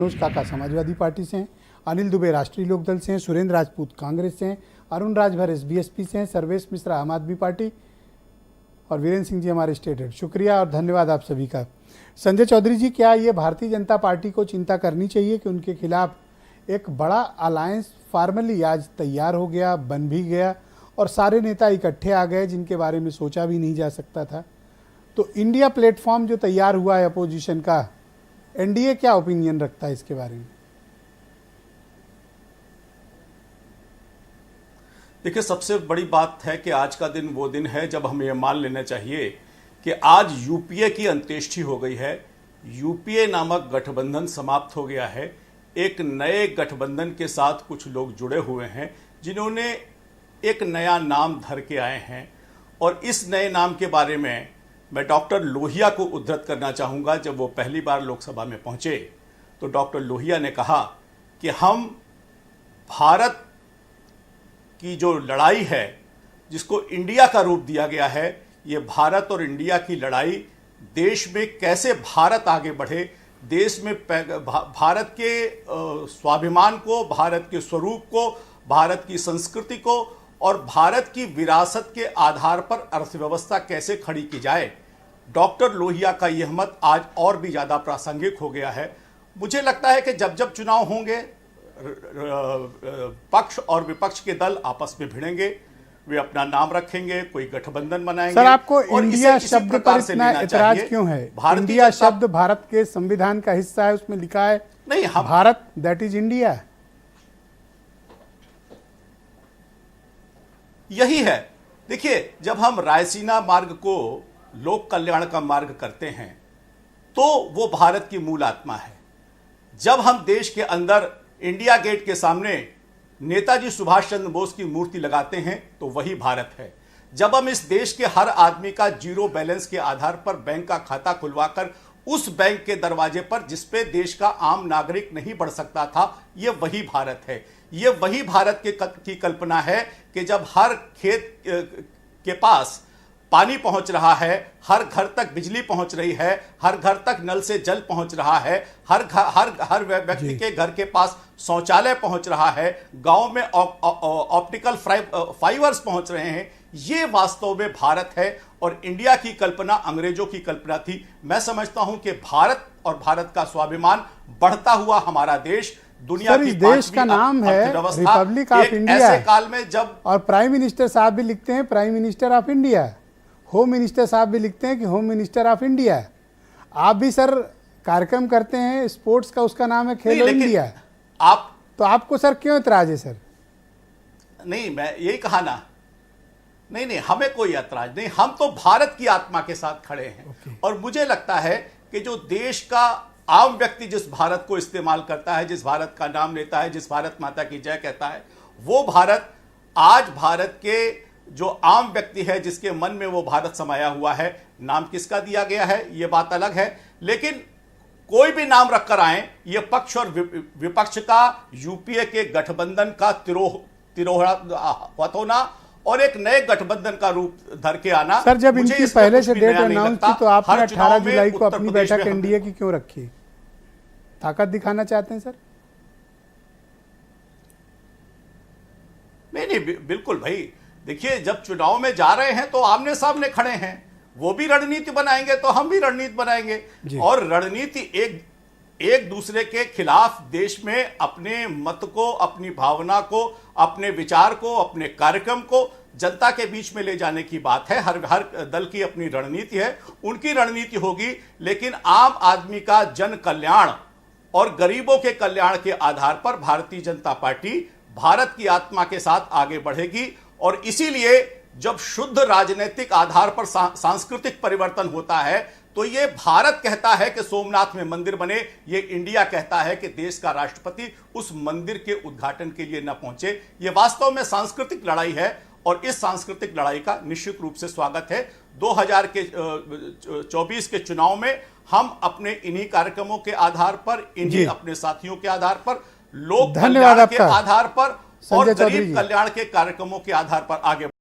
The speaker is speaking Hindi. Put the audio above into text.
मनोज काका समाजवादी पार्टी से हैं, अनिल दुबे राष्ट्रीय लोकदल से हैं, सुरेंद्र राजपूत कांग्रेस से हैं, अरुण राजभर बीएसपी से हैं, सर्वेश मिश्रा आम आदमी पार्टी और वीरेंद्र सिंह जी हमारे स्टेट हेड। शुक्रिया और धन्यवाद आप सभी का। संजय चौधरी जी, क्या ये भारतीय जनता पार्टी को चिंता करनी चाहिए कि उनके खिलाफ एक बड़ा अलायंस फार्मली आज तैयार हो गया, बन भी गया और सारे नेता इकट्ठे आ गए जिनके बारे में सोचा भी नहीं जा सकता था। तो इंडिया प्लेटफॉर्म जो तैयार हुआ है अपोजिशन का, एनडीए क्या ओपिनियन रखता है इसके बारे में? देखिए, सबसे बड़ी बात है कि आज का दिन वो दिन है जब हमें यह मान लेना चाहिए कि आज यूपीए की अंत्येष्टि हो गई है। यूपीए नामक गठबंधन समाप्त हो गया है। एक नए गठबंधन के साथ कुछ लोग जुड़े हुए हैं जिन्होंने एक नया नाम धर के आए हैं। और इस नए नाम के बारे में मैं डॉक्टर लोहिया को उद्धृत करना चाहूँगा। जब वो पहली बार लोकसभा में पहुँचे तो डॉक्टर लोहिया ने कहा कि हम भारत की जो लड़ाई है, जिसको इंडिया का रूप दिया गया है, ये भारत और इंडिया की लड़ाई, देश में कैसे भारत आगे बढ़े, देश में भारत के स्वाभिमान को, भारत के स्वरूप को, भारत की संस्कृति को और भारत की विरासत के आधार पर अर्थव्यवस्था कैसे खड़ी की जाए। डॉक्टर लोहिया का यह मत आज और भी ज़्यादा प्रासंगिक हो गया है। मुझे लगता है कि जब जब चुनाव होंगे, पक्ष और विपक्ष के दल आपस में भिड़ेंगे, वे अपना नाम रखेंगे, कोई गठबंधन बनाएंगे। सर, आपको इंडिया शब्द पर इतना एतराज क्यों है? इंडिया शब्द भारत के संविधान का हिस्सा है, उसमें लिखा है नहीं भारत दैट इज इंडिया। यही है। देखिए, जब हम रायसीना मार्ग को लोक कल्याण का मार्ग करते हैं तो वो भारत की मूल आत्मा है। जब हम देश के अंदर इंडिया गेट के सामने नेताजी सुभाष चंद्र बोस की मूर्ति लगाते हैं तो वही भारत है। जब हम इस देश के हर आदमी का जीरो बैलेंस के आधार पर बैंक का खाता खुलवाकर उस बैंक के दरवाजे पर जिस पे देश का आम नागरिक नहीं बढ़ सकता था, ये वही भारत है। ये वही भारत की कल्पना है कि जब हर खेत के पास पानी पहुंच रहा है, हर घर तक बिजली पहुंच रही है, हर घर तक नल से जल पहुंच रहा है, हर व्यक्ति के घर के पास शौचालय पहुंच रहा है, गांव में ऑप्टिकल फाइबर्स पहुंच रहे हैं। ये वास्तव में भारत है और इंडिया की कल्पना अंग्रेजों की कल्पना थी। मैं समझता हूं कि भारत और भारत का स्वाभिमान, बढ़ता हुआ हमारा देश, दुनिया की देश का नाम है रिपब्लिक ऑफ इंडिया। ऐसे काल में जब, और प्राइम मिनिस्टर साहब भी लिखते हैं prime minister of India, home minister साहब भी लिखते हैं कि होम मिनिस्टर ऑफ इंडिया। आप भी सर कार्यक्रम करते हैं स्पोर्ट्स का, उसका नाम है खेलो इंडिया। तो आपको सर क्यों इतराज है सर? नहीं, मैं यही कहा ना। नहीं, हमें कोई ऐतराज नहीं। हम तो भारत की आत्मा के साथ खड़े हैं। और मुझे लगता है कि जो देश का आम व्यक्ति जिस भारत को इस्तेमाल करता है, जिस भारत का नाम लेता है, जिस भारत माता की जय कहता है, वो भारत आज भारत के जो आम व्यक्ति है, जिसके मन में वो भारत समाया हुआ है, नाम किसका दिया गया है ये बात अलग है। लेकिन कोई भी नाम रखकर आए, ये पक्ष और विपक्ष का, यूपीए के गठबंधन का तिरोहत होना और एक नए गठबंधन का रूप धर के आना। सर, जब इनकी पहले से डेट अनाउंस थी तो आपने 18 जुलाई को अपनी बैठक एनडीए की क्यों रखी? ताकत दिखाना चाहते हैं सर? नहीं, बिल्कुल भाई। देखिए, जब चुनाव में जा रहे हैं तो आमने सामने खड़े हैं। वो भी रणनीति बनाएंगे तो हम भी रणनीति बनाएंगे। और रणनीति एक दूसरे के खिलाफ देश में अपने मत को, अपनी भावना को, अपने विचार को, अपने कार्यक्रम को जनता के बीच में ले जाने की बात है। हर दल की अपनी रणनीति है, उनकी रणनीति होगी। लेकिन आम आदमी का जन कल्याण और गरीबों के कल्याण के आधार पर भारतीय जनता पार्टी भारत की आत्मा के साथ आगे बढ़ेगी। और इसीलिए जब शुद्ध राजनीतिक आधार पर सांस्कृतिक परिवर्तन होता है तो ये भारत कहता है कि सोमनाथ में मंदिर बने, ये इंडिया कहता है कि देश का राष्ट्रपति उस मंदिर के उद्घाटन के लिए न पहुंचे। ये वास्तव में सांस्कृतिक लड़ाई है और इस सांस्कृतिक लड़ाई का निश्चित रूप से स्वागत है। 2024 के चुनाव में हम अपने इन्हीं कार्यक्रमों के आधार पर, इन्हीं अपने साथियों के आधार पर, लोक कल्याण के आधार पर और गरीब कल्याण के कार्यक्रमों के आधार पर आगे